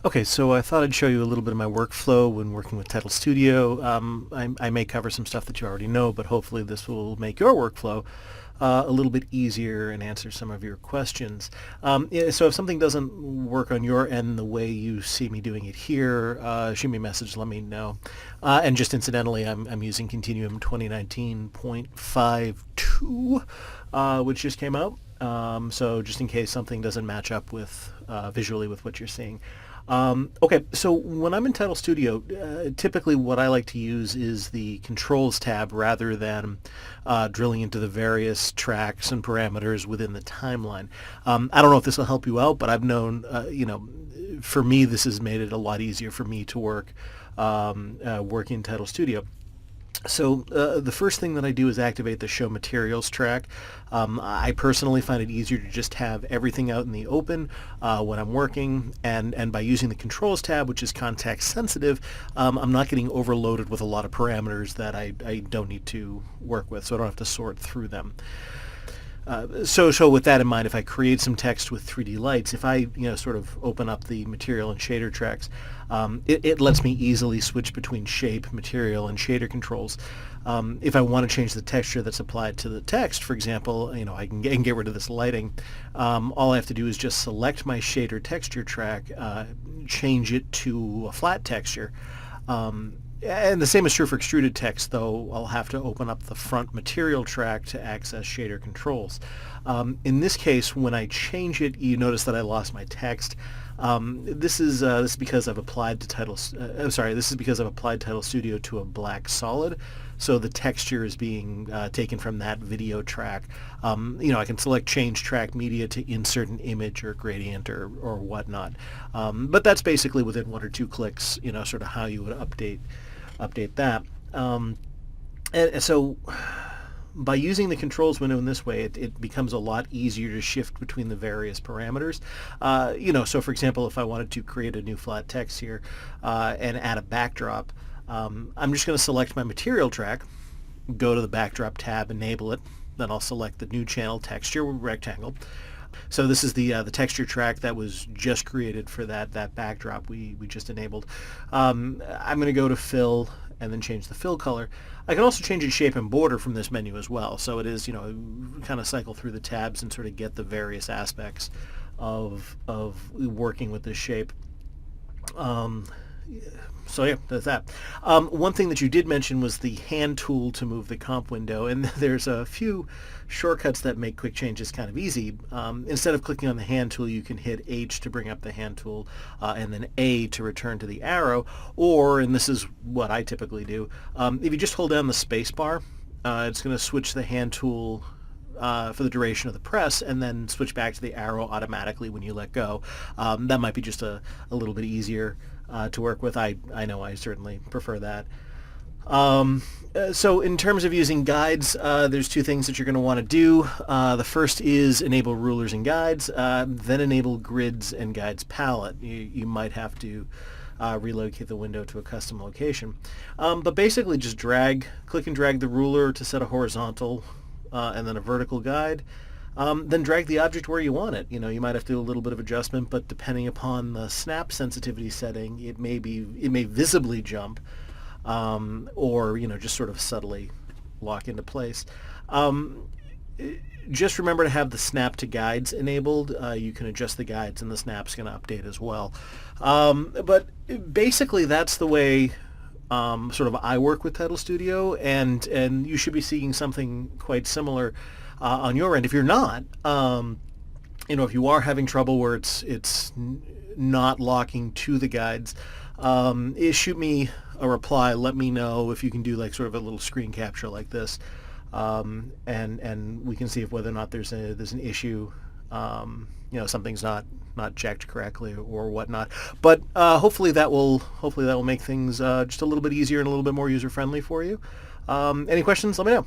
Okay, so I thought I'd show you a little bit of my workflow when working with Title Studio. I may cover some stuff that you already know, but hopefully this will make your workflow a little bit easier and answer some of your questions. Yeah, so if something doesn't work on your end the way you see me doing it here, shoot me a message, let me know. And just incidentally, I'm using Continuum 2019.52, which just came out. So just in case something doesn't match up with visually with what you're seeing. Okay, so when I'm in Title Studio, typically what I like to use is the Controls tab rather than drilling into the various tracks and parameters within the timeline. I don't know if this will help you out, but I've known, for me, this has made it a lot easier for me to work in Title Studio. So the first thing that I do is activate the Show Materials track. I personally find it easier to just have everything out in the open when I'm working, and by using the Controls tab, which is context sensitive, I'm not getting overloaded with a lot of parameters that I don't need to work with, so I don't have to sort through them. So with that in mind, if I create some text with 3D lights, if I sort of open up the material and shader tracks, it lets me easily switch between shape, material, and shader controls. If I want to change the texture that's applied to the text, for example, I can get rid of this lighting. All I have to do is just select my shader texture track, change it to a flat texture. And the same is true for extruded text, though I'll have to open up the front material track to access shader controls. In this case, when I change it, you notice that I lost my text. This is because I've applied This is because I've applied Title Studio to a black solid, so the texture is being taken from that video track. I can select Change Track Media to insert an image or gradient or whatnot. But that's basically within one or two clicks, sort of how you would update that. And so by using the controls window in this way, it becomes a lot easier to shift between the various parameters. So for example, if I wanted to create a new flat text here and add a backdrop, I'm just going to select my material track, go to the backdrop tab, enable it, then I'll select the new channel texture rectangle. So this is the texture track that was just created for that backdrop we just enabled. I'm going to go to fill and then change the fill color. I can also change its shape and border from this menu as well. So it is, kind of cycle through the tabs and sort of get the various aspects of working with this shape. So yeah, that's that. One thing that you did mention was the hand tool to move the comp window, and there's a few shortcuts that make quick changes kind of easy. Instead of clicking on the hand tool, you can hit H to bring up the hand tool, and then A to return to the arrow, or, and this is what I typically do, if you just hold down the space bar, it's going to switch the hand tool for the duration of the press, and then switch back to the arrow automatically when you let go. That might be just a little bit easier to work with. I know I certainly prefer that. So in terms of using guides, there's two things that you're going to want to do. The first is enable rulers and guides, then enable grids and guides palette. You might have to relocate the window to a custom location. But basically just click and drag the ruler to set a horizontal and then a vertical guide. Then drag the object where you want it. You might have to do a little bit of adjustment, but depending upon the snap sensitivity setting, it may visibly jump, or just sort of subtly lock into place. Just remember to have the snap to guides enabled. You can adjust the guides, and the snap's going to update as well. But basically, that's the way sort of I work with Title Studio, and you should be seeing something quite similar on your end. If you're not, if you are having trouble where it's not locking to the guides, shoot me a reply. Let me know if you can do like sort of a little screen capture like this, and we can see if whether or not there's an issue. Something's not checked correctly or whatnot. But hopefully that will make things just a little bit easier and a little bit more user friendly for you. Any questions? Let me know.